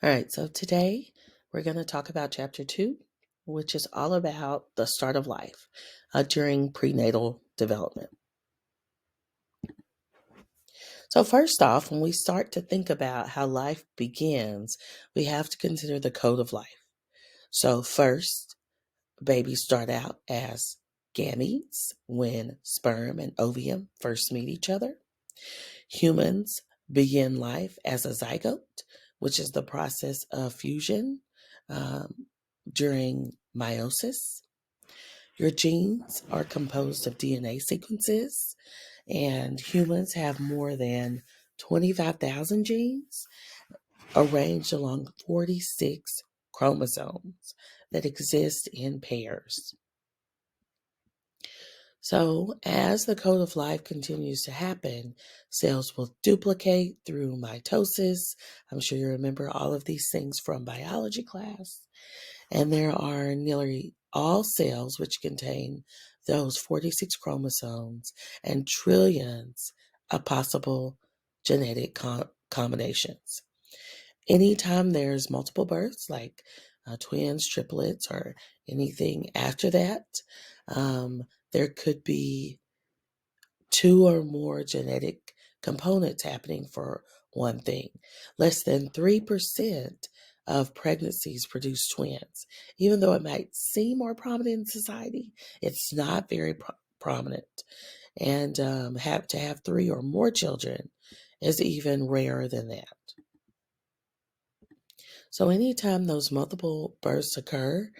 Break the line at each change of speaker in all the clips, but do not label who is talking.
All right, so today we're going to talk about chapter 2, which is all about the start of life during prenatal development. So, first off, when we start to think about how life begins, we have to consider the code of life. So, first, babies start out as gametes when sperm and ovum first meet each other. Humans begin life as a zygote, which is the process of fusion um, during meiosis. Your genes are composed of DNA sequences, and humans have more than 25,000 genes arranged along 46 chromosomes that exist in pairs. So, as the code of life continues to happen, cells will duplicate through mitosis. I'm sure you remember all of these things from biology class. And there are nearly all cells which contain those 46 chromosomes and trillions of possible genetic combinations. Anytime there's multiple births, like twins, triplets, or anything after that, there could be two or more genetic components happening for one thing. Less than 3% of pregnancies produce twins. Even though it might seem more prominent in society, it's not very prominent. And to have three or more children is even rarer than that. So anytime those multiple births occur,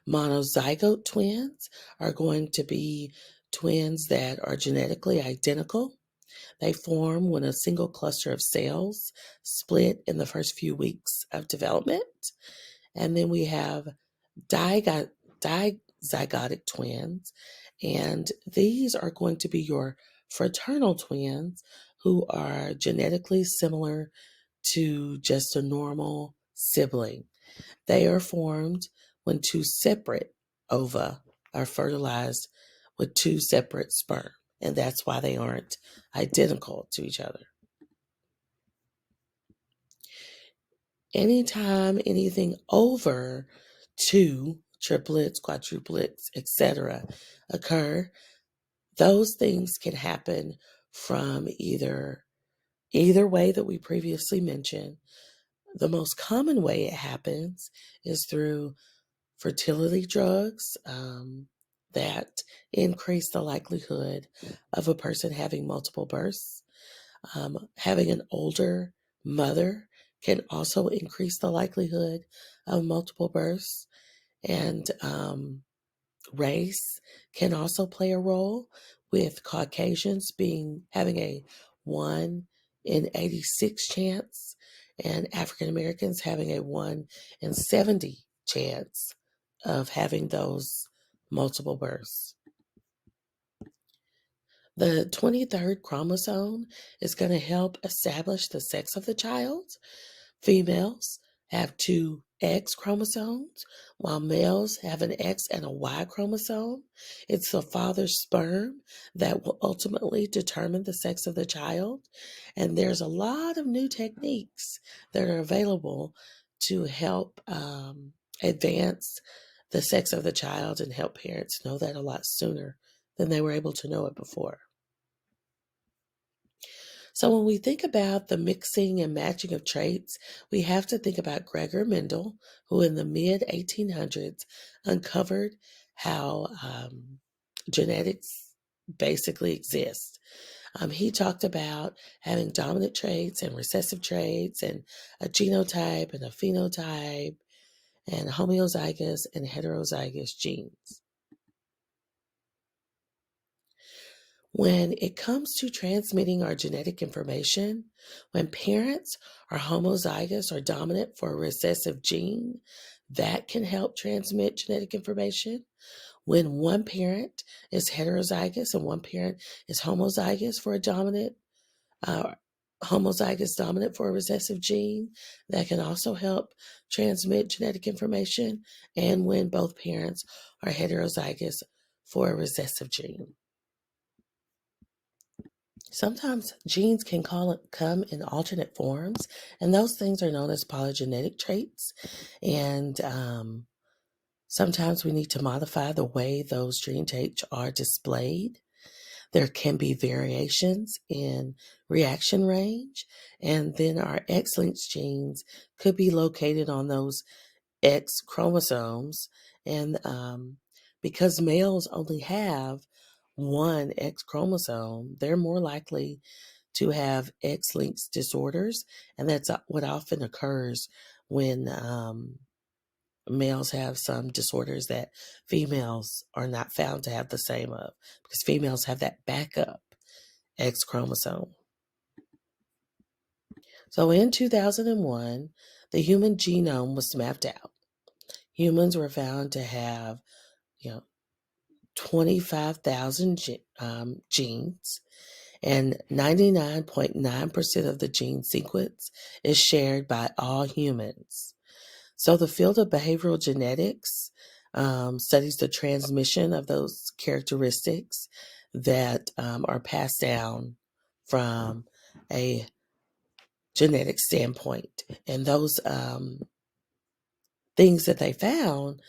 monozygote twins are going to be twins that are genetically identical. They form when a single cluster of cells split in the first few weeks of development. And then we have dizygotic twins, and these are going to be your fraternal twins who are genetically similar to just a normal sibling. They are formed when two separate ova are fertilized with two separate sperm, and that's why they aren't identical to each other. Anytime anything over two, triplets, quadruplets, etc., occur, those things can happen from either way that we previously mentioned. The most common way it happens is through fertility drugs that increase the likelihood of a person having multiple births. Having an older mother can also increase the likelihood of multiple births. And race can also play a role, with Caucasians having a 1 in 86 chance and African Americans having a 1 in 70 chance of having those multiple births. The 23rd chromosome is going to help establish the sex of the child. Females have two X chromosomes, while males have an X and a Y chromosome. It's the father's sperm that will ultimately determine the sex of the child. And there's a lot of new techniques that are available to help advance the sex of the child and help parents know that a lot sooner than they were able to know it before. So when we think about the mixing and matching of traits, we have to think about Gregor Mendel, who in the mid 1800s uncovered how genetics basically exist. He talked about having dominant traits and recessive traits and a genotype and a phenotype and homozygous and heterozygous genes. When it comes to transmitting our genetic information, when parents are homozygous or dominant for a recessive gene, that can help transmit genetic information. When one parent is heterozygous and one parent is homozygous for a homozygous dominant for a recessive gene, that can also help transmit genetic information. And when both parents are heterozygous for a recessive gene. Sometimes genes can come in alternate forms, and those things are known as polygenetic traits. And sometimes we need to modify the way those gene traits are displayed. There can be variations in reaction range, and then our X-linked genes could be located on those X chromosomes. And because males only have one X chromosome, they're more likely to have X-linked disorders, and that's what often occurs when males have some disorders that females are not found to have the same of, because females have that backup X chromosome. So in 2001, the human genome was mapped out. Humans were found to have, 25,000 genes, and 99.9% of the gene sequence is shared by all humans. So the field of behavioral genetics studies the transmission of those characteristics that are passed down from a genetic standpoint. And those things that they found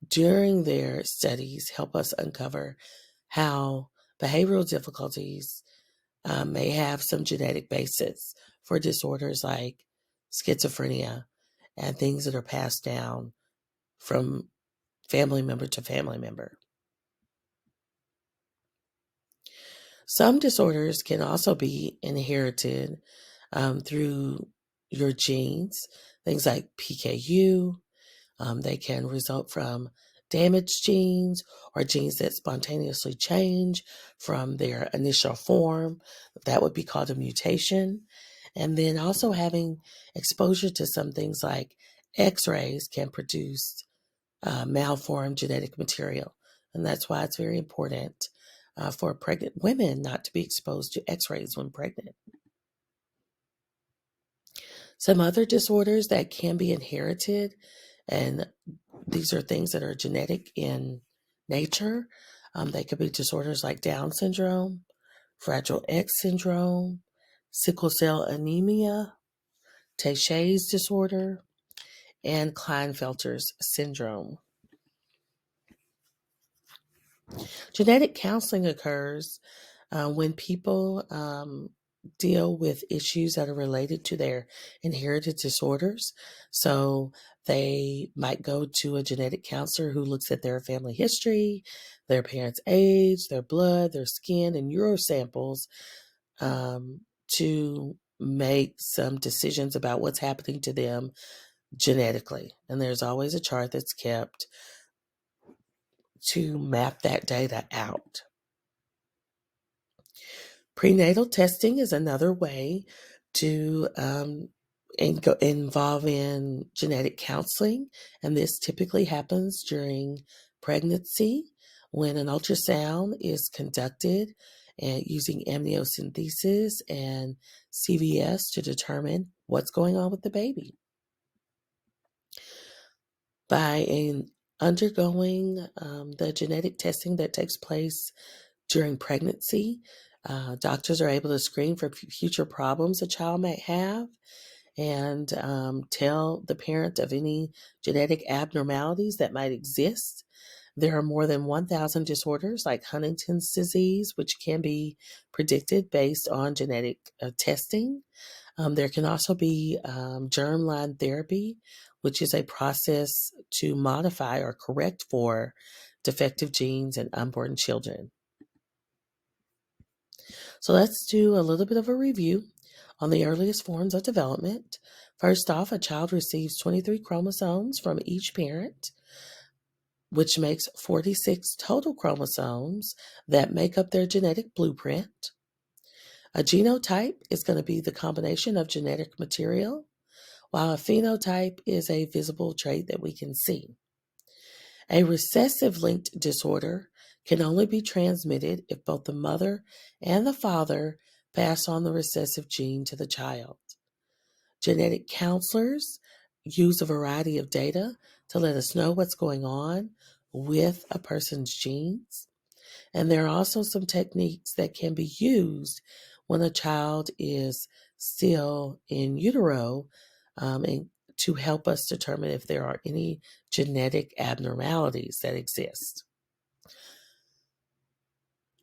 during their studies help us uncover how behavioral difficulties may have some genetic basis for disorders like schizophrenia and things that are passed down from family member to family member. Some disorders can also be inherited through your genes, things like PKU. They can result from damaged genes or genes that spontaneously change from their initial form. That would be called a mutation. And then also having exposure to some things like X-rays can produce malformed genetic material. And that's why it's very important for pregnant women not to be exposed to X-rays when pregnant. Some other disorders that can be inherited, and these are things that are genetic in nature. They could be disorders like Down syndrome, Fragile X syndrome, sickle cell anemia, Tay-Sachs disorder, and Klinefelter's syndrome. Genetic counseling occurs when people deal with issues that are related to their inherited disorders. So they might go to a genetic counselor who looks at their family history, their parents' age, their blood, their skin, and urine samples to make some decisions about what's happening to them genetically. And there's always a chart that's kept to map that data out. Prenatal testing is another way to involve in genetic counseling, and this typically happens during pregnancy when an ultrasound is conducted and using amniocentesis and CVS to determine what's going on with the baby. By undergoing the genetic testing that takes place during pregnancy, doctors are able to screen for future problems a child might have and tell the parent of any genetic abnormalities that might exist. There are more than 1,000 disorders like Huntington's disease, which can be predicted based on genetic testing. There can also be germline therapy, which is a process to modify or correct for defective genes in unborn children. So let's do a little bit of a review on the earliest forms of development. First off, a child receives 23 chromosomes from each parent, which makes 46 total chromosomes that make up their genetic blueprint. A genotype is going to be the combination of genetic material, while a phenotype is a visible trait that we can see. A recessive linked disorder can only be transmitted if both the mother and the father pass on the recessive gene to the child. Genetic counselors use a variety of data to let us know what's going on with a person's genes. And there are also some techniques that can be used when a child is still in utero, and to help us determine if there are any genetic abnormalities that exist.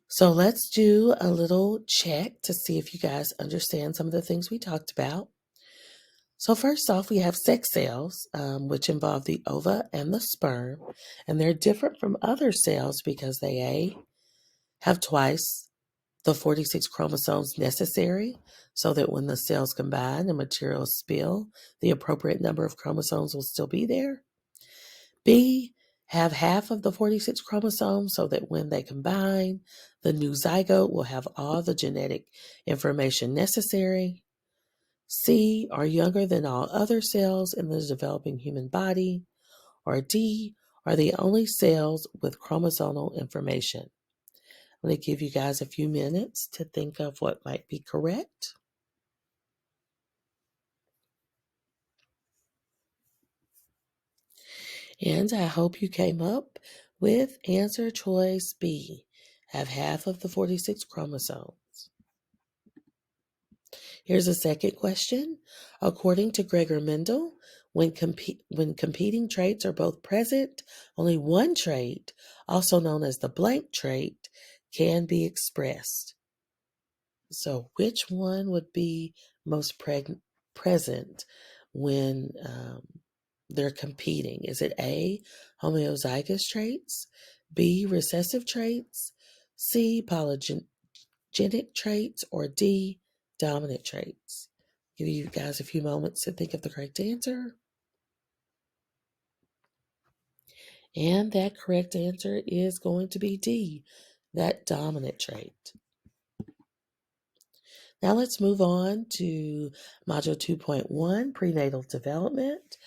So let's do a little check to see if you guys understand some of the things we talked about. So first off, we have sex cells, which involve the ova and the sperm, and they're different from other cells because they have twice the 46 chromosomes necessary so that when the cells combine and materials spill, the appropriate number of chromosomes will still be there. B, have half of the 46 chromosomes so that when they combine, the new zygote will have all the genetic information necessary. C, are younger than all other cells in the developing human body. Or D, are the only cells with chromosomal information. I'm going to give you guys a few minutes to think of what might be correct. And I hope you came up with answer choice B, have half of the 46 chromosomes. Here's a second question. According to Gregor Mendel, when competing traits are both present, only one trait, also known as the blank trait, can be expressed. So which one would be most present when they're competing? Is it A, homozygous traits, B, recessive traits, C, polygenic traits, or D, dominant traits? Give you guys a few moments to think of the correct answer. And that correct answer is going to be D, that dominant trait. Now let's move on to Module 2.1, Prenatal Development.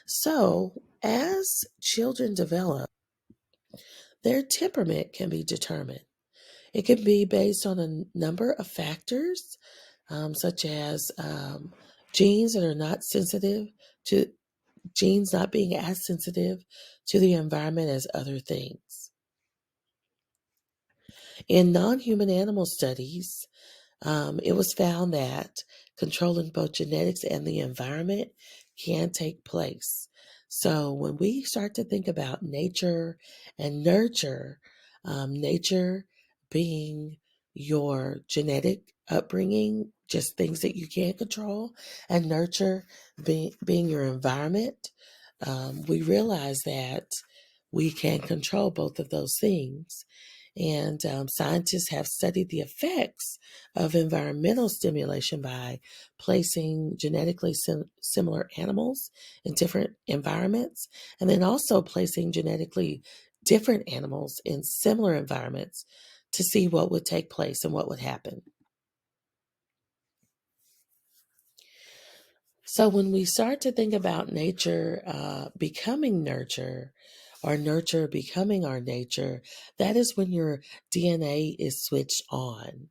So, as children develop, their temperament can be determined. It can be based on a number of factors, such as genes that are not sensitive to genes not being as sensitive to the environment as other things. In non-human animal studies, it was found that controlling both genetics and the environment can take place. So when we start to think about nature and nurture, nature being your genetic upbringing, just things that you can't control, and nurture being your environment, we realize that we can control both of those things. And scientists have studied the effects of environmental stimulation by placing genetically similar animals in different environments, and then also placing genetically different animals in similar environments to see what would take place and what would happen. So when we start to think about nature becoming nurture, or nurture becoming our nature, that is when your DNA is switched on.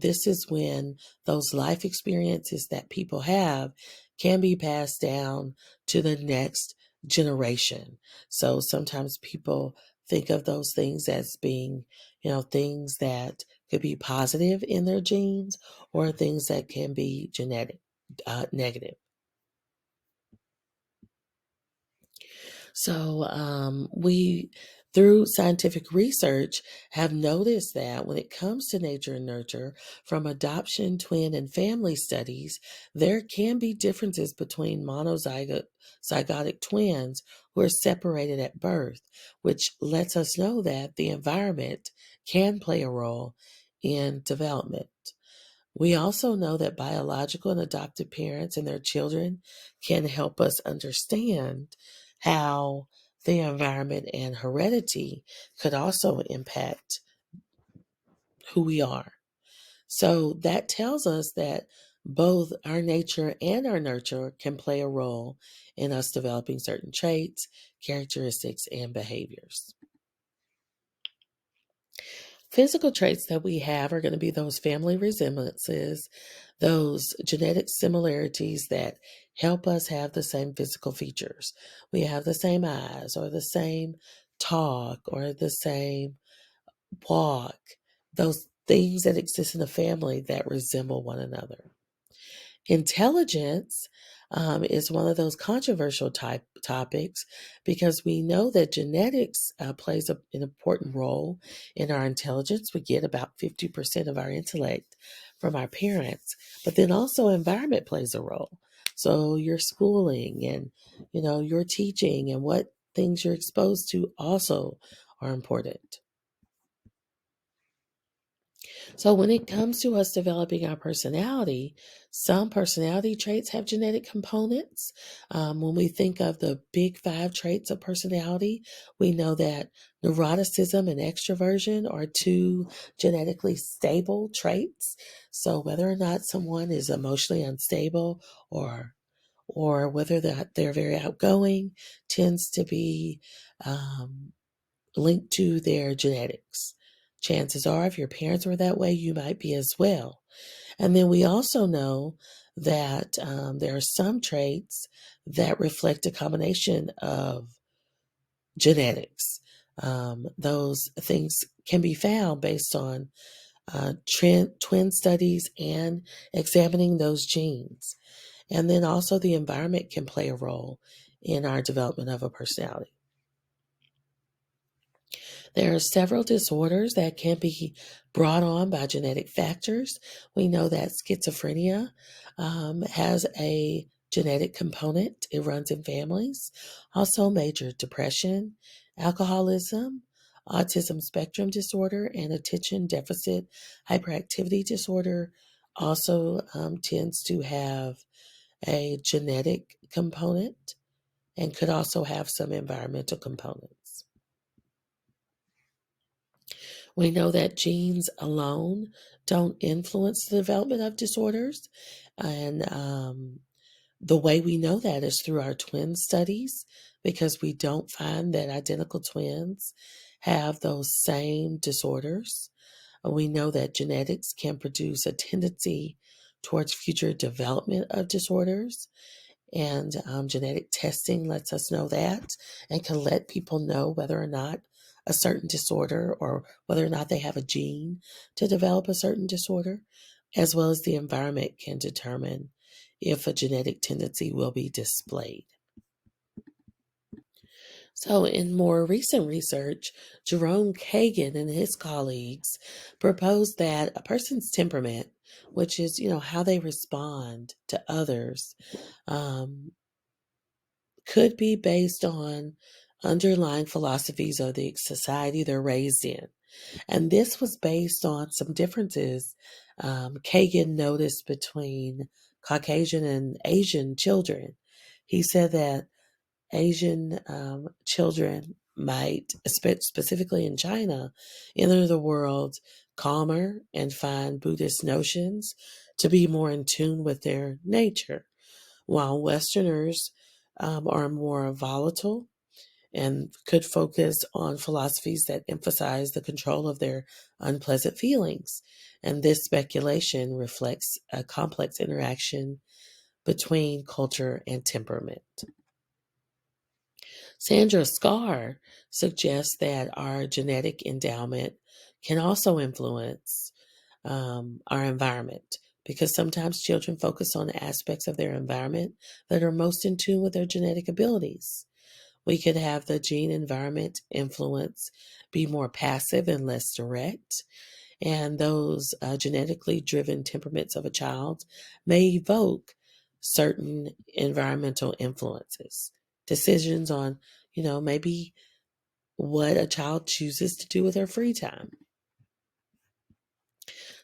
This is when those life experiences that people have can be passed down to the next generation. So sometimes people think of those things as being, things that could be positive in their genes or things that can be negative. So we, through scientific research, have noticed that when it comes to nature and nurture, from adoption, twin, and family studies, there can be differences between monozygotic twins who are separated at birth, which lets us know that the environment can play a role in development. We also know that biological and adoptive parents and their children can help us understand how the environment and heredity could also impact who we are. So that tells us that both our nature and our nurture can play a role in us developing certain traits, characteristics, and behaviors. Physical traits that we have are going to be those family resemblances, those genetic similarities that help us have the same physical features. We have the same eyes, or the same talk, or the same walk. Those things that exist in a family that resemble one another. Intelligence is one of those controversial topics because we know that genetics plays an important role in our intelligence. We get about 50% of our intellect from our parents, but then also environment plays a role. So your schooling and your teaching and what things you're exposed to also are important. So, when it comes to us developing our personality, some personality traits have genetic components. When we think of the big five traits of personality, we know that neuroticism and extroversion are two genetically stable traits. So, whether or not someone is emotionally unstable or whether that they're very outgoing tends to be um, linked to their genetics. Chances are, if your parents were that way, you might be as well. And then we also know that there are some traits that reflect a combination of genetics. Those things can be found based on twin studies and examining those genes. And then also the environment can play a role in our development of a personality. There are several disorders that can be brought on by genetic factors. We know that schizophrenia has a genetic component, it runs in families. Also, major depression, alcoholism, autism spectrum disorder, and attention deficit hyperactivity disorder also tends to have a genetic component and could also have some environmental components. We know that genes alone don't influence the development of disorders. And the way we know that is through our twin studies, because we don't find that identical twins have those same disorders. We know that genetics can produce a tendency towards future development of disorders. And genetic testing lets us know that and can let people know whether or not a certain disorder or whether or not they have a gene to develop a certain disorder, as well as the environment can determine if a genetic tendency will be displayed. So, in more recent research, Jerome Kagan and his colleagues proposed that a person's temperament, which is, how they respond to others, um, could be based on underlying philosophies of the society they're raised in. And this was based on some differences Kagan noticed between Caucasian and Asian children. He said that Asian children might, specifically in China, enter the world calmer and find Buddhist notions to be more in tune with their nature, while Westerners are more volatile and could focus on philosophies that emphasize the control of their unpleasant feelings. And this speculation reflects a complex interaction between culture and temperament. Sandra Scar suggests that our genetic endowment can also influence our environment, because sometimes children focus on aspects of their environment that are most in tune with their genetic abilities. We could have the gene environment influence be more passive and less direct, and those genetically driven temperaments of a child may evoke certain environmental influences. Decisions on, maybe what a child chooses to do with their free time.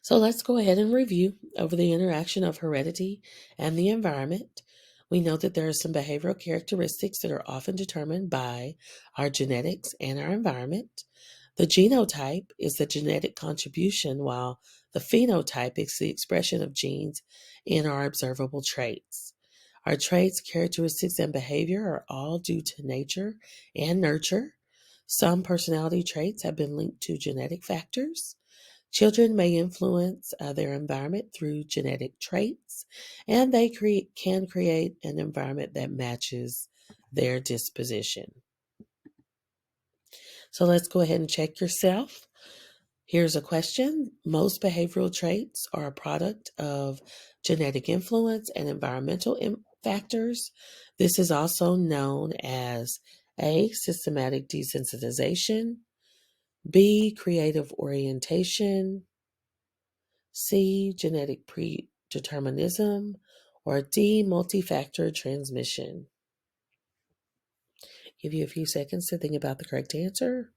So let's go ahead and review over the interaction of heredity and the environment. We know that there are some behavioral characteristics that are often determined by our genetics and our environment. The genotype is the genetic contribution, while the phenotype is the expression of genes in our observable traits. Our traits, characteristics, and behavior are all due to nature and nurture. Some personality traits have been linked to genetic factors. Children may influence their environment through genetic traits, and they can create an environment that matches their disposition. So let's go ahead and check yourself. Here's a question. Most behavioral traits are a product of genetic influence and environmental factors. This is also known as A, systematic desensitization, B, creative orientation, C, genetic predeterminism, or D, multi-factor transmission. Give you a few seconds to think about the correct answer.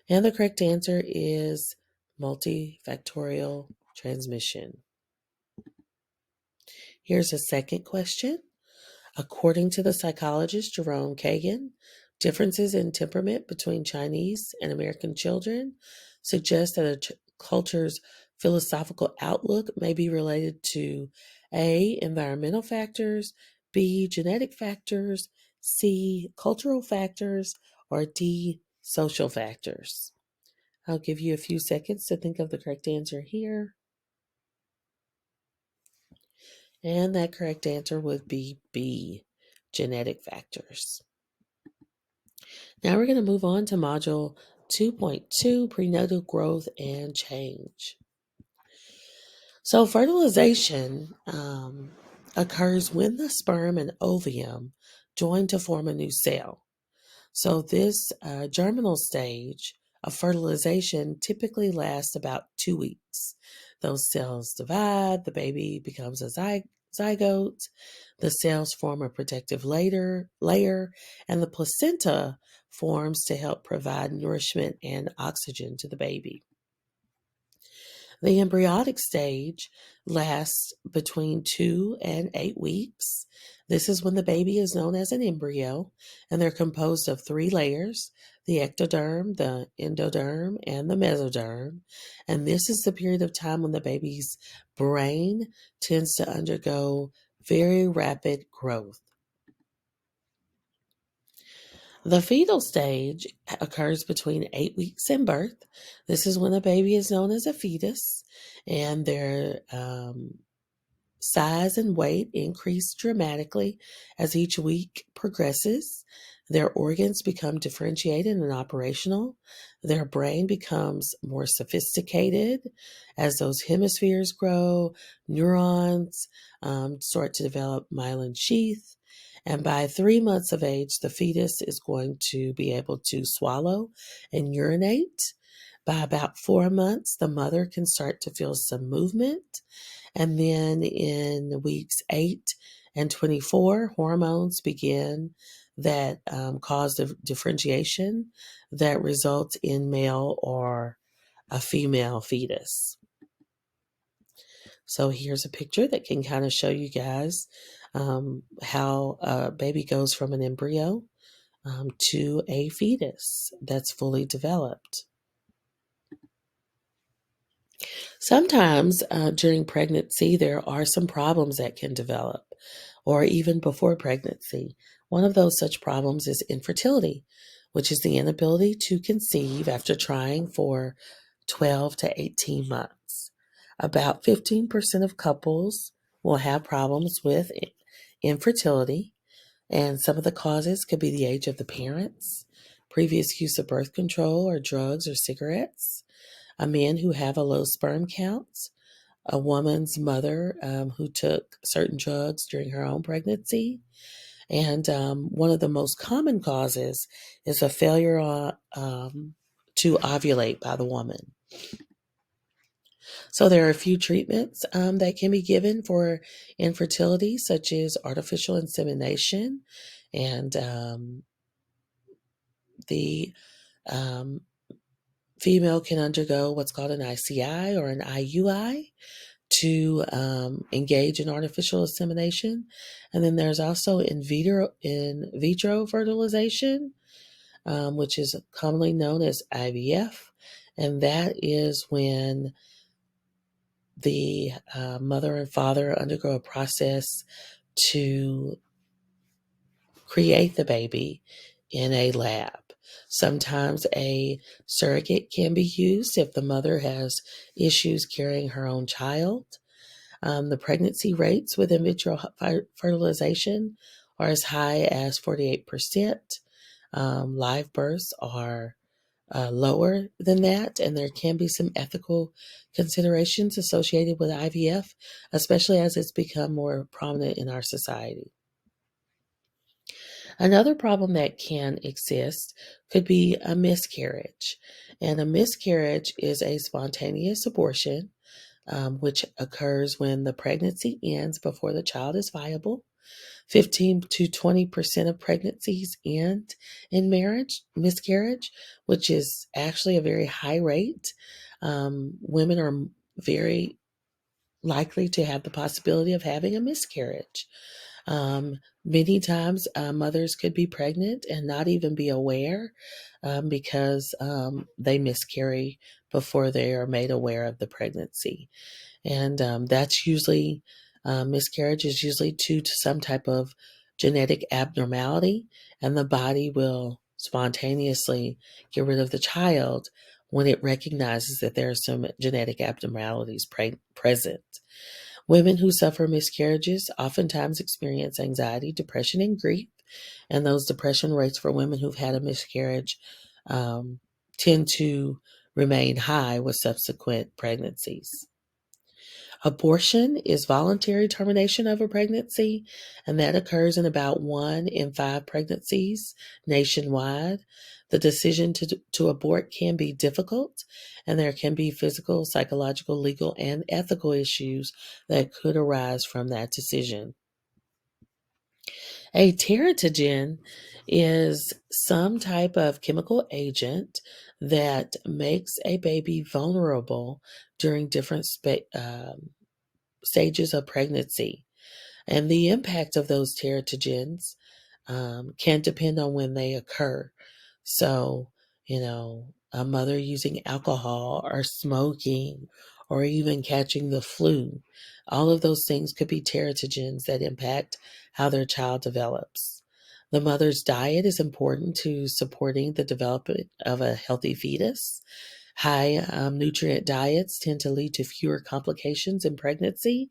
And the correct answer is multifactorial transmission. Here's a second question. According to the psychologist Jerome Kagan, differences in temperament between Chinese and American children suggest that a culture's philosophical outlook may be related to A, environmental factors, B, genetic factors, C, cultural factors, or D, social factors. I'll give you a few seconds to think of the correct answer here. And that correct answer would be B, genetic factors. Now we're going to move on to Module 2.2, Prenatal Growth and Change. So fertilization occurs when the sperm and ovum join to form a new cell. So this germinal stage of fertilization typically lasts about 2 weeks. Those cells divide, the baby becomes a zygote, the cells form a protective layer, and the placenta forms to help provide nourishment and oxygen to the baby. The embryonic stage lasts between 2 and 8 weeks. This is when the baby is known as an embryo, and they're composed of 3 layers, the ectoderm, the endoderm, and the mesoderm. And this is the period of time when the baby's brain tends to undergo very rapid growth. The fetal stage occurs between 8 weeks and birth. This is when a baby is known as a fetus, and their size and weight increase dramatically as each week progresses. Their organs become differentiated and operational. Their brain becomes more sophisticated as those hemispheres grow. Neurons start to develop myelin sheath. And by 3 months of age, the fetus is going to be able to swallow and urinate. By about 4 months, the mother can start to feel some movement. And then in weeks 8 and 24, hormones begin that cause the differentiation that results in male or a female fetus. So here's a picture that can kind of show you guys how a baby goes from an embryo to a fetus that's fully developed. Sometimes during pregnancy, there are some problems that can develop, or even before pregnancy. One of those such problems is infertility, which is the inability to conceive after trying for 12 to 18 months. About 15% of couples will have problems with infertility, and some of the causes could be the age of the parents, previous use of birth control or drugs or cigarettes, a man who have a low sperm count, a woman's mother who took certain drugs during her own pregnancy. And one of the most common causes is a failure to ovulate by the woman. So there are a few treatments that can be given for infertility, such as artificial insemination, and the female can undergo what's called an ICI or an IUI to engage in artificial insemination. And then there's also in vitro fertilization, which is commonly known as IVF. And that is when the mother and father undergo a process to create the baby in a lab. Sometimes a surrogate can be used if the mother has issues carrying her own child. The pregnancy rates with in vitro fertilization are as high as 48%. Live births are lower than that, and there can be some ethical considerations associated with IVF, especially as it's become more prominent in our society. Another problem that can exist could be a miscarriage. And a miscarriage is a spontaneous abortion, which occurs when the pregnancy ends before the child is viable. 15 to 20% of pregnancies end in miscarriage, which is actually a very high rate. Women are very likely to have the possibility of having a miscarriage. Many times, mothers could be pregnant and not even be aware because they miscarry before they are made aware of the pregnancy. And that's usually, miscarriage is usually due to some type of genetic abnormality, and the body will spontaneously get rid of the child when it recognizes that there are some genetic abnormalities present. Women who suffer miscarriages oftentimes experience anxiety, depression, and grief. And those depression rates for women who've had a miscarriage um, tend to remain high with subsequent pregnancies. Abortion is voluntary termination of a pregnancy, and that occurs in about 1 in 5 pregnancies nationwide. The decision to abort can be difficult, and there can be physical, psychological, legal, and ethical issues that could arise from that decision. A teratogen is some type of chemical agent that makes a baby vulnerable during different stages of pregnancy. And the impact of those teratogens can depend on when they occur. So, a mother using alcohol or smoking or even catching the flu, all of those things could be teratogens that impact how their child develops. The mother's diet is important to supporting the development of a healthy fetus. High nutrient diets tend to lead to fewer complications in pregnancy,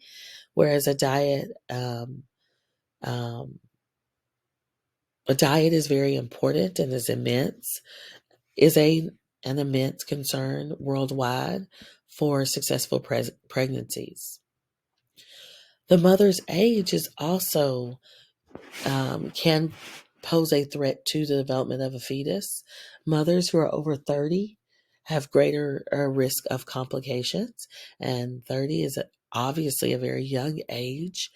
whereas um, a diet is very important and is an immense concern worldwide for successful pregnancies. The mother's age is also can pose a threat to the development of a fetus. Mothers who are over 30 have greater risk of complications, and 30 is obviously a very young age.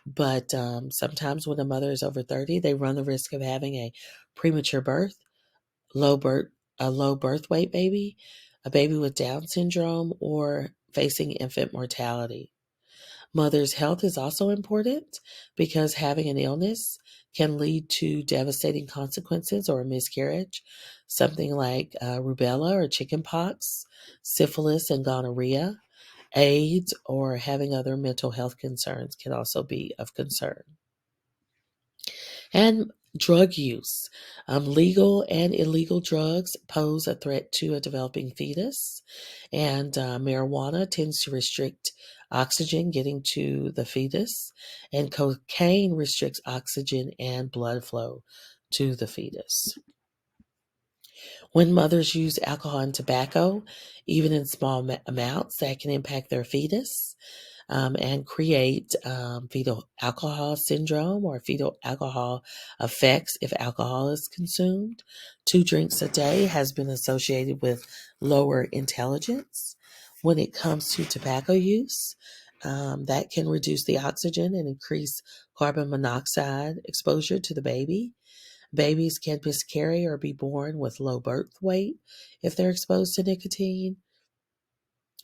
But sometimes when a mother is over 30, they run the risk of having a premature birth, low birth, a low birth weight baby, a baby with Down syndrome, or facing infant mortality. Mother's health is also important because having an illness can lead to devastating consequences or a miscarriage. Something like rubella or chickenpox, syphilis and gonorrhea, AIDS, or having other mental health concerns can also be of concern. And drug use. Legal and illegal drugs pose a threat to a developing fetus, and marijuana tends to restrict oxygen getting to the fetus, and cocaine restricts oxygen and blood flow to the fetus. When mothers use alcohol and tobacco, even in small amounts, that can impact their fetus and create fetal alcohol syndrome or fetal alcohol effects if alcohol is consumed. 2 drinks a day has been associated with lower intelligence. When it comes to tobacco use, that can reduce the oxygen and increase carbon monoxide exposure to the baby. Babies can miscarry or be born with low birth weight if they're exposed to nicotine.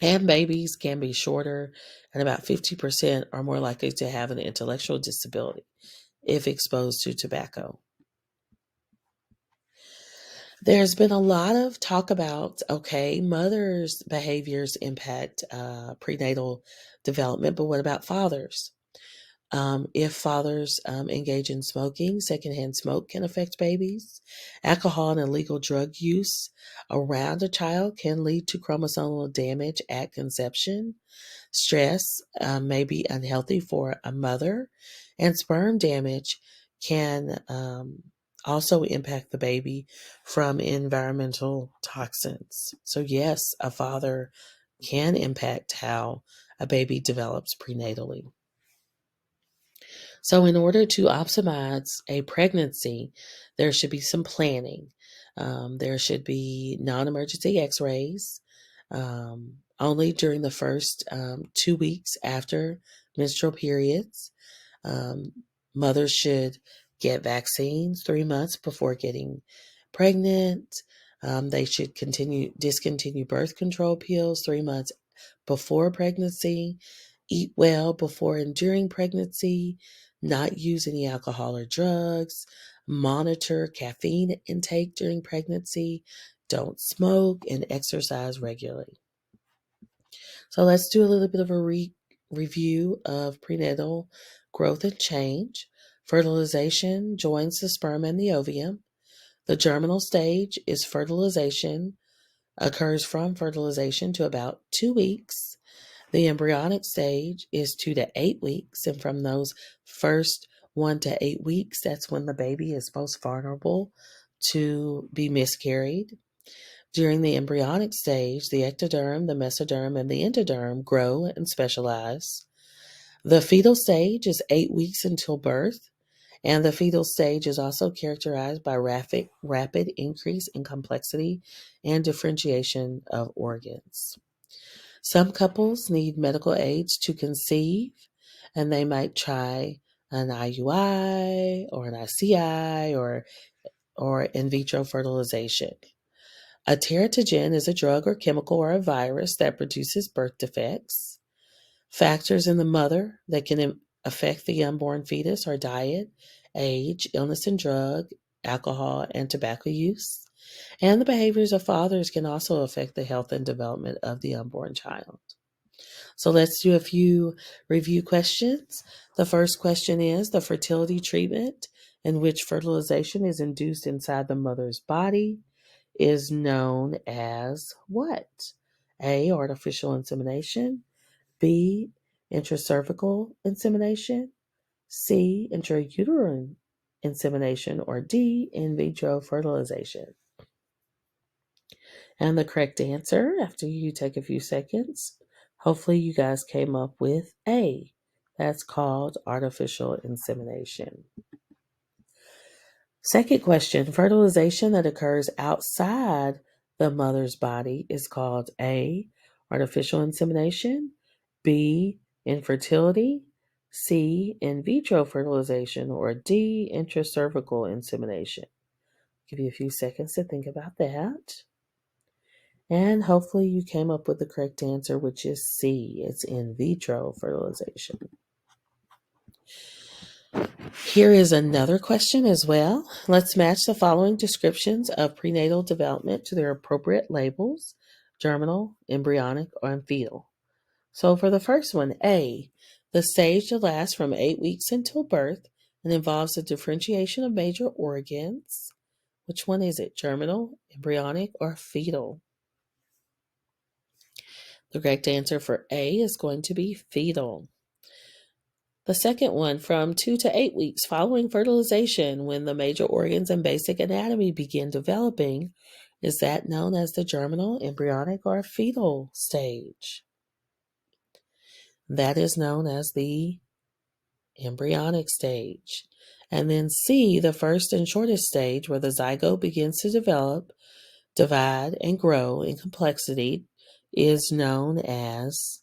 And babies can be shorter, and about 50% are more likely to have an intellectual disability if exposed to tobacco. There's been a lot of talk about, okay, mothers' behaviors impact prenatal development, but what about fathers? If fathers engage in smoking, secondhand smoke can affect babies. Alcohol and illegal drug use around a child can lead to chromosomal damage at conception. Stress may be unhealthy for a mother, and sperm damage can also impact the baby from environmental toxins. So, yes, a father can impact how a baby develops prenatally. So, in order to optimize a pregnancy, there should be some planning. There should be non emergency x rays only during the first 2 weeks after menstrual periods. Um, Mothers should get vaccines 3 months before getting pregnant. They should discontinue birth control pills 3 months before pregnancy, eat well before and during pregnancy, not use any alcohol or drugs, monitor caffeine intake during pregnancy, don't smoke, and exercise regularly. So let's do a little bit of a review of prenatal growth and change. Fertilization joins the sperm and the ovum. The germinal stage is fertilization, occurs from fertilization to about 2 weeks. The embryonic stage is 2 to 8 weeks, and from those first 1 to 8 weeks, that's when the baby is most vulnerable to be miscarried. During the embryonic stage, the ectoderm, the mesoderm, and the endoderm grow and specialize. The fetal stage is 8 weeks until birth, and the fetal stage is also characterized by rapid increase in complexity and differentiation of organs. Some couples need medical aids to conceive, and they might try an IUI or an ICI or in vitro fertilization. A teratogen is a drug or chemical or a virus that produces birth defects. Factors in the mother that can affect the unborn fetus are diet, age, illness and drug, alcohol, and tobacco use. And the behaviors of fathers can also affect the health and development of the unborn child. So let's do a few review questions. The first question is the fertility treatment in which fertilization is induced inside the mother's body is known as what? A, artificial insemination. B, intracervical insemination. C, intrauterine insemination. Or D, in vitro fertilization. And the correct answer, after you take a few seconds, hopefully you guys came up with A. That's called artificial insemination. Second question, fertilization that occurs outside the mother's body is called A, artificial insemination, B, infertility, C, in vitro fertilization, or D, intracervical insemination. Give you a few seconds to think about that. And hopefully you came up with the correct answer, which is C, it's in vitro fertilization. Here is another question as well. Let's match the following descriptions of prenatal development to their appropriate labels: germinal, embryonic, or fetal. So for the first one, A, the stage that lasts from 8 weeks until birth and involves the differentiation of major organs. Which one is it? Germinal, embryonic, or fetal? The correct answer for A is going to be fetal. The second one, from 2 to 8 weeks following fertilization, when the major organs and basic anatomy begin developing, is that known as the germinal, embryonic, or fetal stage? That is known as the embryonic stage. And then C, the first and shortest stage, where the zygote begins to develop, divide, and grow in complexity, is known as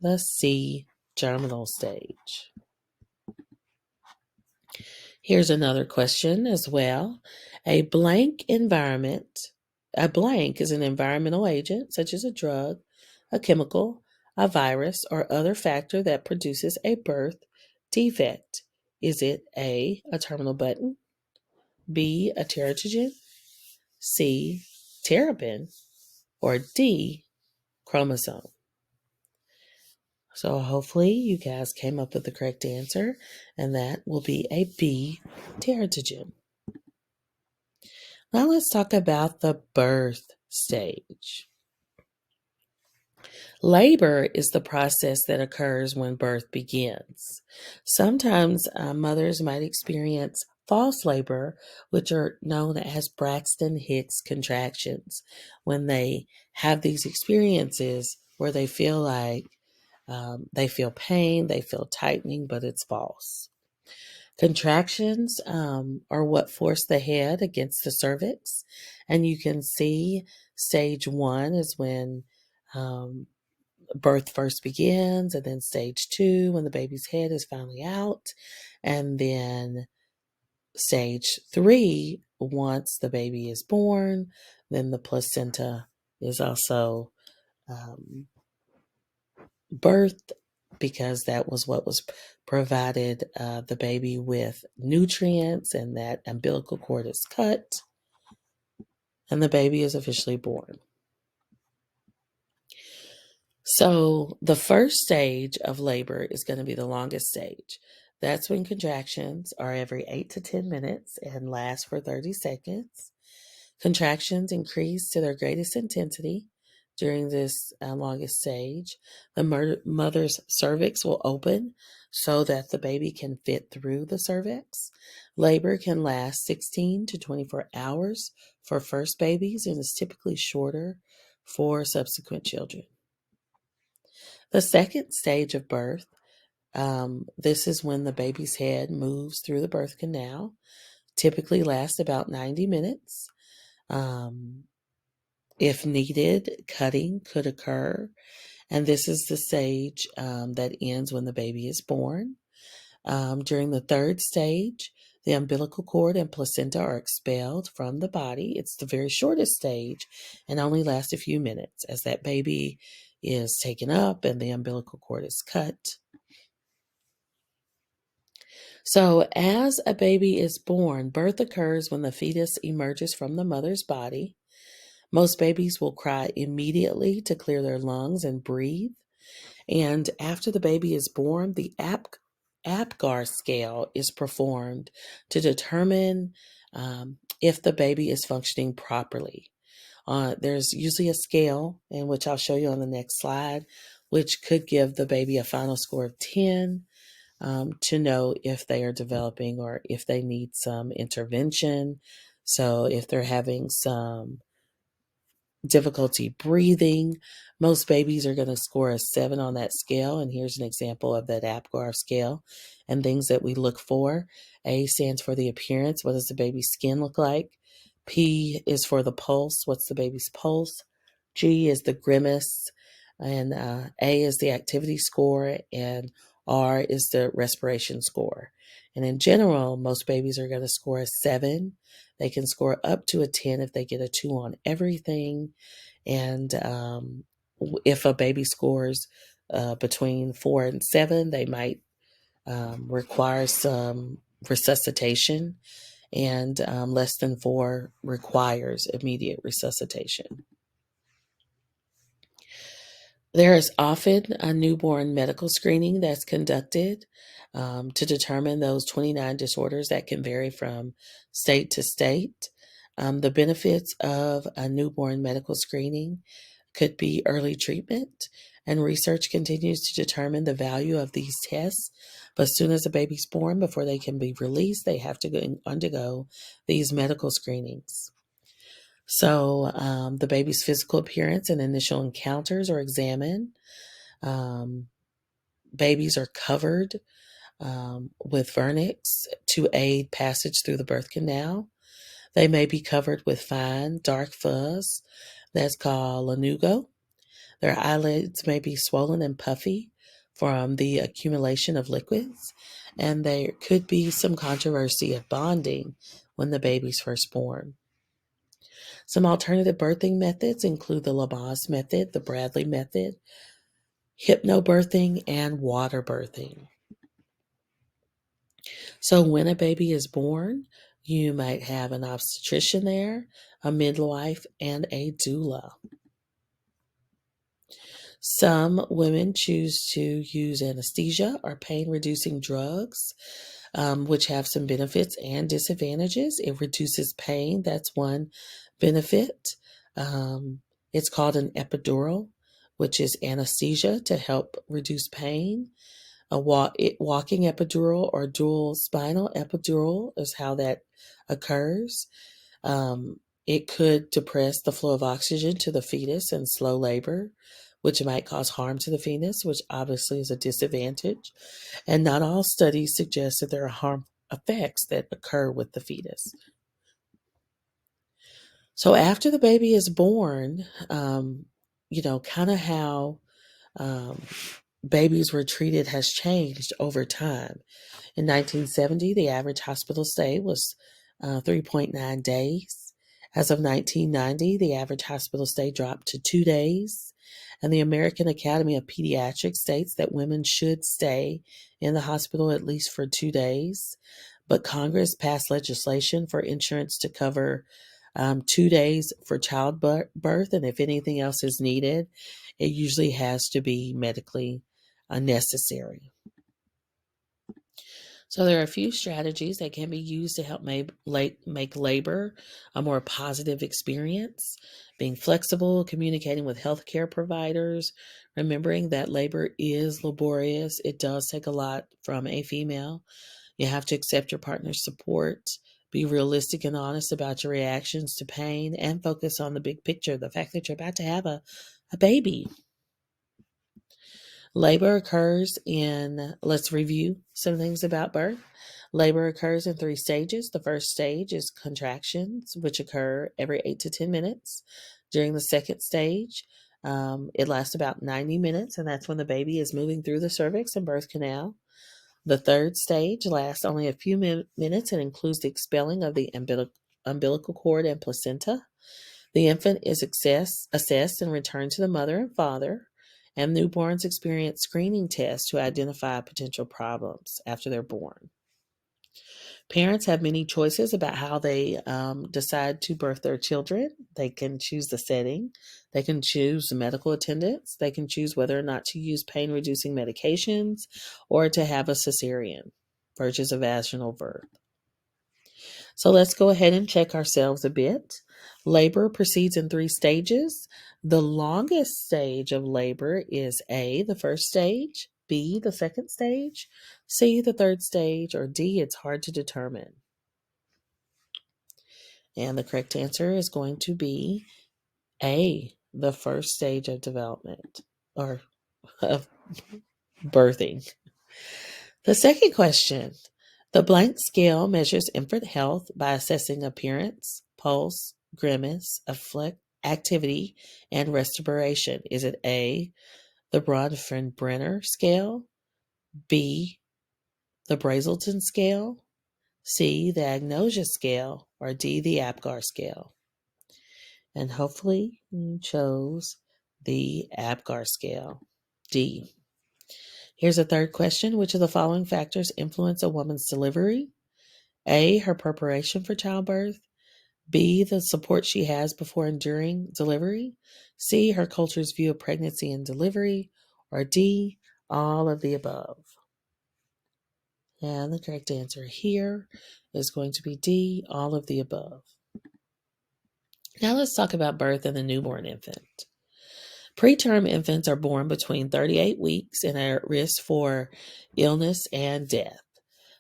the C, germinal stage. Here's another question as well. A blank is an environmental agent, such as a drug, a chemical, a virus, or other factor that produces a birth defect. Is it A, a terminal button, B, a teratogen, C, terrapin, or D, chromosome? So hopefully you guys came up with the correct answer, and that will be a B, teratogen. Now let's talk about the birth stage. Labor is the process that occurs when birth begins. Sometimes mothers might experience false labor, which are known as Braxton Hicks contractions, when they have these experiences where they feel like they feel pain, they feel tightening, but it's false. Contractions are what force the head against the cervix, and you can see stage one is when um, birth first begins, and then stage two when the baby's head is finally out, and then stage three once the baby is born, then the placenta is also um, birthed because that was what was provided the baby with nutrients, and that umbilical cord is cut, and the baby is officially born. So the first stage of labor is going to be the longest stage. That's when contractions are every 8 to 10 minutes and last for 30 seconds. Contractions increase to their greatest intensity during this longest stage. The mother's cervix will open so that the baby can fit through the cervix. Labor can last 16 to 24 hours for first babies and is typically shorter for subsequent children. The second stage of birth, this is when the baby's head moves through the birth canal, typically lasts about 90 minutes. If needed, cutting could occur, and this is the stage that ends when the baby is born. During the third stage, the umbilical cord and placenta are expelled from the body. It's the very shortest stage and only lasts a few minutes as that baby is taken up and the umbilical cord is cut. So, as a baby is born, birth occurs when the fetus emerges from the mother's body. Most babies will cry immediately to clear their lungs and breathe. And after the baby is born, the APGAR scale is performed to determine if the baby is functioning properly. There's usually a scale, in which I'll show you on the next slide, which could give the baby a final score of 10 to know if they are developing or if they need some intervention. So if they're having some difficulty breathing, most babies are going to score a 7 on that scale. And here's an example of that APGAR scale and things that we look for. A stands for the appearance. What does the baby's skin look like? P is for the pulse. What's the baby's pulse? G is the grimace. And A is the activity score. And R is the respiration score. And in general, most babies are going to score a 7. They can score up to a 10 if they get a 2 on everything. And if a baby scores between 4 and 7, they might require some resuscitation, and less than 4 requires immediate resuscitation. There is often a newborn medical screening that's conducted to determine those 29 disorders that can vary from state to state. The benefits of a newborn medical screening could be early treatment, and research continues to determine the value of these tests. But as soon as a baby's born, before they can be released, they have to undergo these medical screenings. So the baby's physical appearance and initial encounters are examined. Babies are covered with vernix to aid passage through the birth canal. They may be covered with fine, dark fuzz that's called lanugo. Their eyelids may be swollen and puffy from the accumulation of liquids, and there could be some controversy of bonding when the baby's first born. Some alternative birthing methods include the Lamaze method, the Bradley method, hypnobirthing, and water birthing. So when a baby is born, you might have an obstetrician there, a midwife, and a doula. Some women choose to use anesthesia or pain-reducing drugs, which have some benefits and disadvantages. It reduces pain. That's one benefit. It's called an epidural, which is anesthesia to help reduce pain. Walking epidural or dual spinal epidural is how that occurs. It could depress the flow of oxygen to the fetus in slow labor, which might cause harm to the fetus, which obviously is a disadvantage. And not all studies suggest that there are harm effects that occur with the fetus. So after the baby is born, kind of how um, babies were treated has changed over time. In 1970, the average hospital stay was 3.9 days. As of 1990, the average hospital stay dropped to 2 days. And the American Academy of Pediatrics states that women should stay in the hospital at least for 2 days. But Congress passed legislation for insurance to cover 2 days for childbirth. And if anything else is needed, it usually has to be medically necessary. So there are a few strategies that can be used to help make labor a more positive experience. Being flexible, communicating with healthcare providers, remembering that labor is laborious. It does take a lot from a female. You have to accept your partner's support, be realistic and honest about your reactions to pain, and focus on the big picture, the fact that you're about to have a baby. Labor occurs in, let's review some things about birth. Labor occurs in 3 stages. The first stage is contractions, which occur every 8 to 10 minutes. During the second stage, it lasts about 90 minutes, and that's when the baby is moving through the cervix and birth canal. The third stage lasts only a few minutes and includes the expelling of the umbilical cord and placenta. The infant is assessed and returned to the mother and father, and newborns experience screening tests to identify potential problems after they're born. Parents have many choices about how they decide to birth their children. They can choose the setting. They can choose the medical attendants. They can choose whether or not to use pain-reducing medications or to have a cesarean versus a vaginal birth. So let's go ahead and check ourselves a bit. Labor proceeds in 3 stages. The longest stage of labor is A, the first stage, B, the second stage, C, the third stage, or D, it's hard to determine. And the correct answer is going to be A, the first stage of development or of birthing. The second question. The blank scale measures infant health by assessing appearance, pulse, grimace, activity, and respiration. Is it A, the Bronfenbrenner scale, B, the Brazelton scale, C, the Agnosia scale, or D, the APGAR scale? And hopefully you chose the APGAR scale, D. Here's a third question. Which of the following factors influence a woman's delivery? A, her preparation for childbirth. B, the support she has before and during delivery. C, her culture's view of pregnancy and delivery. Or D, all of the above. And the correct answer here is going to be D, all of the above. Now let's talk about birth and the newborn infant. Preterm infants are born between 38 weeks and are at risk for illness and death.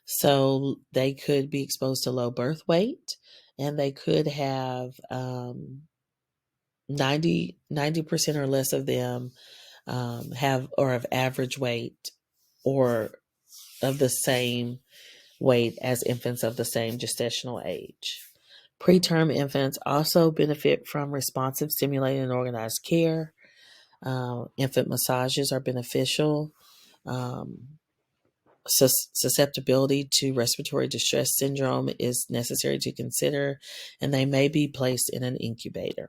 So they could be exposed to low birth weight, and they could have 90% or less of them have or of average weight or of the same weight as infants of the same gestational age. Preterm infants also benefit from responsive, stimulating, and organized care. Infant massages are beneficial. Susceptibility to respiratory distress syndrome is necessary to consider, and they may be placed in an incubator.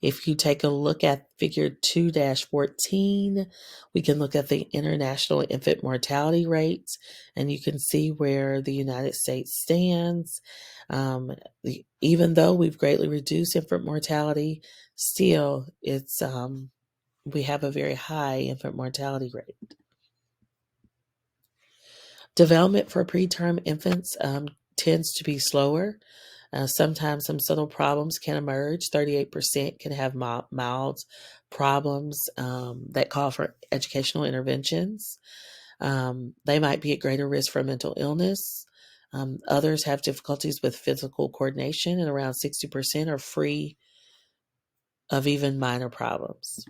If you take a look at figure 2-14, we can look at the international infant mortality rates, and you can see where the United States stands. Even though we've greatly reduced infant mortality, still it's we have a very high infant mortality rate. Development for preterm infants tends to be slower. Sometimes some subtle problems can emerge. 38% can have mild problems that call for educational interventions. They might be at greater risk for mental illness. Others have difficulties with physical coordination, and around 60% are free of even minor problems.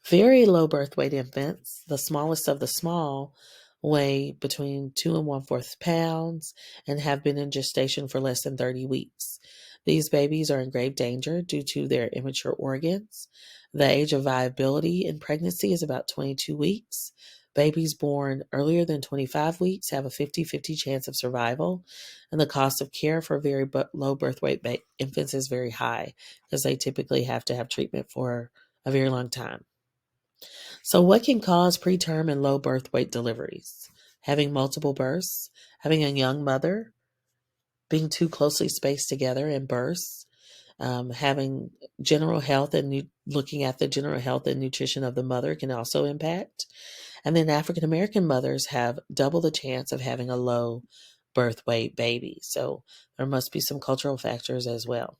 Very low birth weight infants, the smallest of the small, weigh between 2 and 1/4 pounds and have been in gestation for less than 30 weeks. These babies are in grave danger due to their immature organs. The age of viability in pregnancy is about 22 weeks. Babies born earlier than 25 weeks have a 50-50 chance of survival, and the cost of care for very low birth weight infants is very high because they typically have to have treatment for a very long time. So, what can cause preterm and low birth weight deliveries? Having multiple births, having a young mother, being too closely spaced together in births, having general health and looking at the general health and nutrition of the mother can also impact. And then African American mothers have double the chance of having a low birth weight baby. So, there must be some cultural factors as well.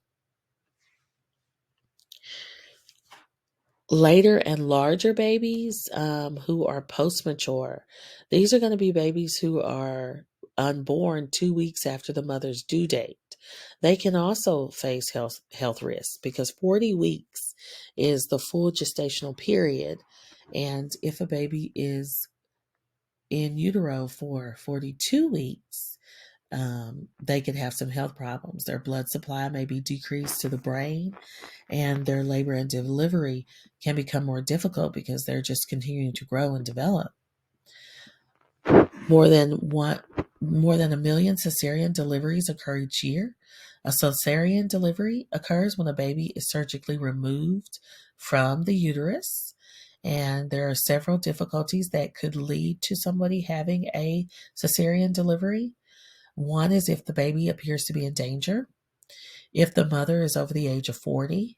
Later and larger babies who are post-mature. These are going to be babies who are unborn 2 weeks after the mother's due date. They can also face health risks because 40 weeks is the full gestational period. And if a baby is in utero for 42 weeks, they could have some health problems. Their blood supply may be decreased to the brain, and their labor and delivery can become more difficult because they're just continuing to grow and develop. More than 1,million cesarean deliveries occur each year. A cesarean delivery occurs when a baby is surgically removed from the uterus, and there are several difficulties that could lead to somebody having a cesarean delivery. One is if the baby appears to be in danger, if the mother is over the age of 40,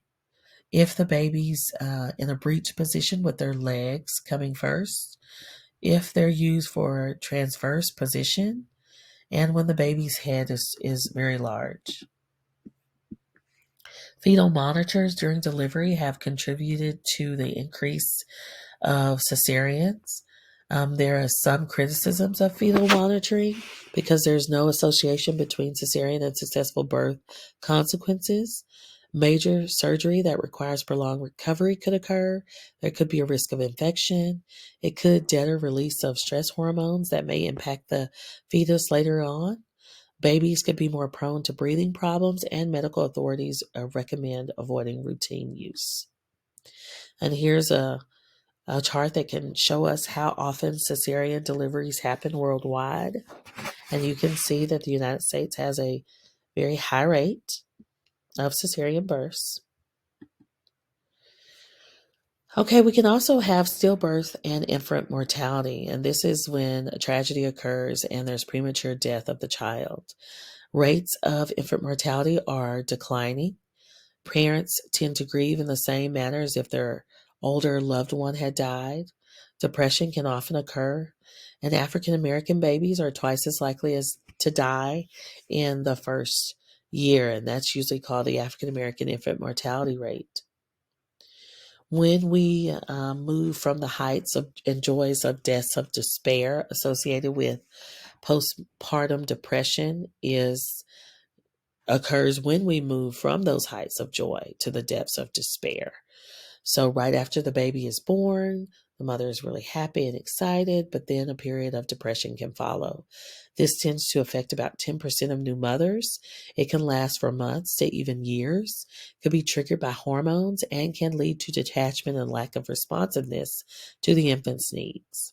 if the baby's in a breech position with their legs coming first, if they're used for transverse position, and when the baby's head is very large. Fetal monitors during delivery have contributed to the increase of cesareans. There are some criticisms of fetal monitoring because there's no association between cesarean and successful birth consequences. Major surgery that requires prolonged recovery could occur. There could be a risk of infection. It could deter release of stress hormones that may impact the fetus later on. Babies could be more prone to breathing problems, and medical authorities recommend avoiding routine use. And here's a chart that can show us how often cesarean deliveries happen worldwide. And you can see that the United States has a very high rate of cesarean births. Okay, we can also have stillbirth and infant mortality, and this is when a tragedy occurs and there's premature death of the child. Rates of infant mortality are declining. Parents tend to grieve in the same manner as if their older loved one had died. Depression can often occur, and African American babies are twice as likely as to die in the first year, and that's usually called the African American infant mortality rate. When we move from the heights of and joys of deaths of despair associated with postpartum depression occurs when we move from those heights of joy to the depths of despair. So right after the baby is born, the mother is really happy and excited, but then a period of depression can follow. This tends to affect about 10% of new mothers. It can last for months to even years, could be triggered by hormones, and can lead to detachment and lack of responsiveness to the infant's needs.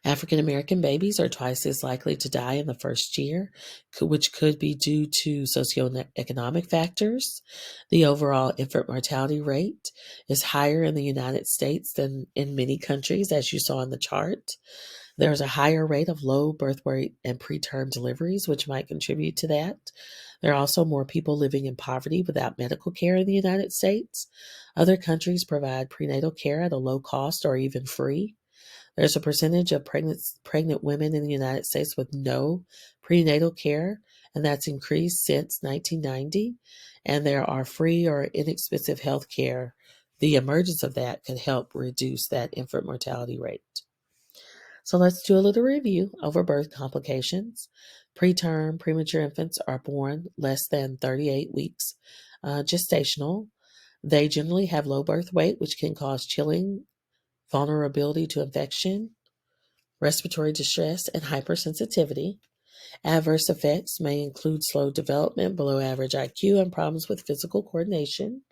African American babies are twice as likely to die in the first year, which could be due to socioeconomic factors. The overall infant mortality rate is higher in the United States than in many countries, as you saw in the chart. There's a higher rate of low birth weight and preterm deliveries, which might contribute to that. There are also more people living in poverty without medical care in the United States. Other countries provide prenatal care at a low cost or even free. There's a percentage of pregnant women in the United States with no prenatal care, and that's increased since 1990. And there are free or inexpensive health care. The emergence of that could help reduce that infant mortality rate. So let's do a little review over birth complications. Preterm, premature infants are born less than 38 weeks gestational. They generally have low birth weight, which can cause chilling, vulnerability to infection, respiratory distress, and hypersensitivity. Adverse effects may include slow development, below average IQ, and problems with physical coordination.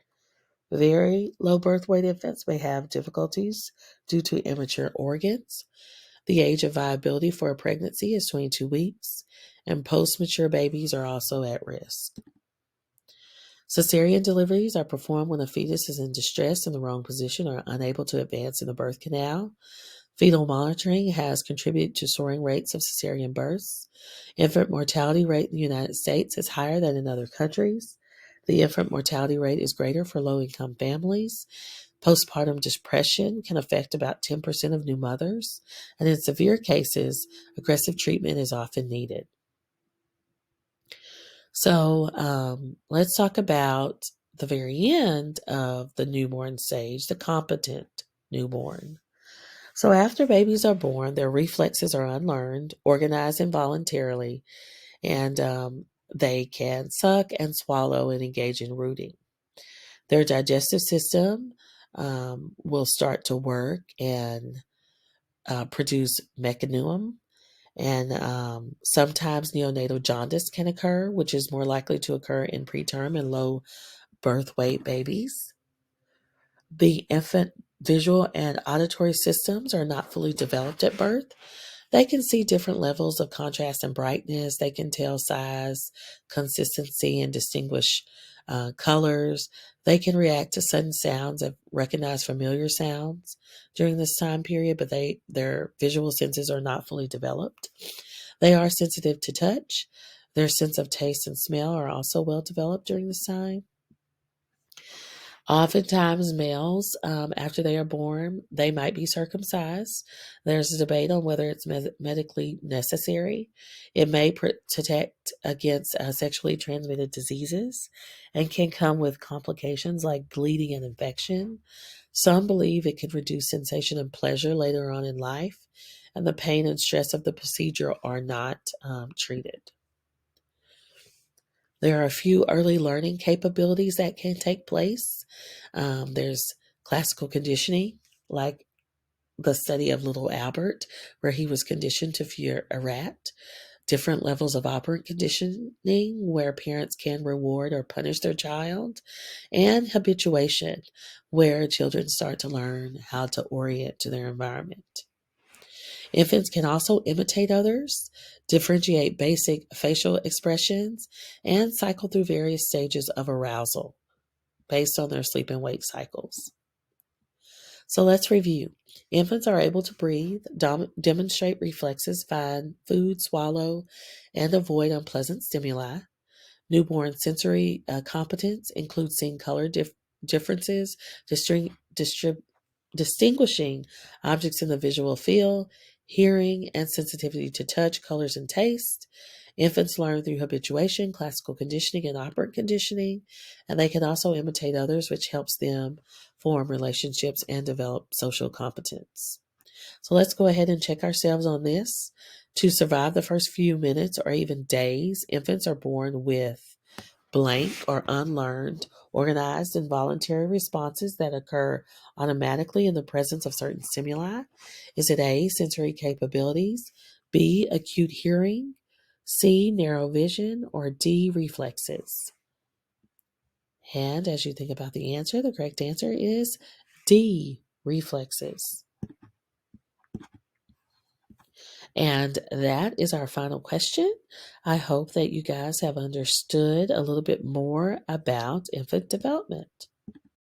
Very low birth weight infants may have difficulties due to immature organs. The age of viability for a pregnancy is 22 weeks, and post-mature babies are also at risk. Cesarean deliveries are performed when a fetus is in distress, in the wrong position, or unable to advance in the birth canal. Fetal monitoring has contributed to soaring rates of cesarean births. Infant mortality rate in the United States is higher than in other countries. The infant mortality rate is greater for low-income families. Postpartum depression can affect about 10% of new mothers, and in severe cases, aggressive treatment is often needed. So let's talk about the very end of the newborn stage, the competent newborn. So after babies are born, their reflexes are unlearned, organized involuntarily, and they can suck and swallow and engage in rooting. Their digestive system will start to work and produce mechanism. And sometimes neonatal jaundice can occur, which is more likely to occur in preterm and low birth weight babies. The infant visual and auditory systems are not fully developed at birth. They can see different levels of contrast and brightness. They can tell size, consistency, and distinguish colors. They can react to sudden sounds and recognize familiar sounds during this time period, but their visual senses are not fully developed. They are sensitive to touch. Their sense of taste and smell are also well developed during this time. Oftentimes, males, after they are born, they might be circumcised. There's a debate on whether it's medically necessary. It may protect against sexually transmitted diseases and can come with complications like bleeding and infection. Some believe it can reduce sensation and pleasure later on in life, and the pain and stress of the procedure are not treated. There are a few early learning capabilities that can take place. There's classical conditioning, like the study of little Albert, where he was conditioned to fear a rat. Different levels of operant conditioning, where parents can reward or punish their child. And habituation, where children start to learn how to orient to their environment. Infants can also imitate others, differentiate basic facial expressions, and cycle through various stages of arousal based on their sleep and wake cycles. So let's review. Infants are able to breathe, demonstrate reflexes, find food, swallow, and avoid unpleasant stimuli. Newborn sensory competence includes seeing color differences, distinguishing objects in the visual field, hearing, and sensitivity to touch, colors, and taste. Infants learn through habituation, classical conditioning, and operant conditioning, and they can also imitate others, which helps them form relationships and develop social competence. So let's go ahead and check ourselves on this. To survive the first few minutes or even days, infants are born with blank or unlearned, organized, involuntary responses that occur automatically in the presence of certain stimuli. Is it A, sensory capabilities, B, acute hearing, C, narrow vision, or D, reflexes? And as you think about the answer, the correct answer is D, reflexes. And that is our final question. I hope that you guys have understood a little bit more about infant development.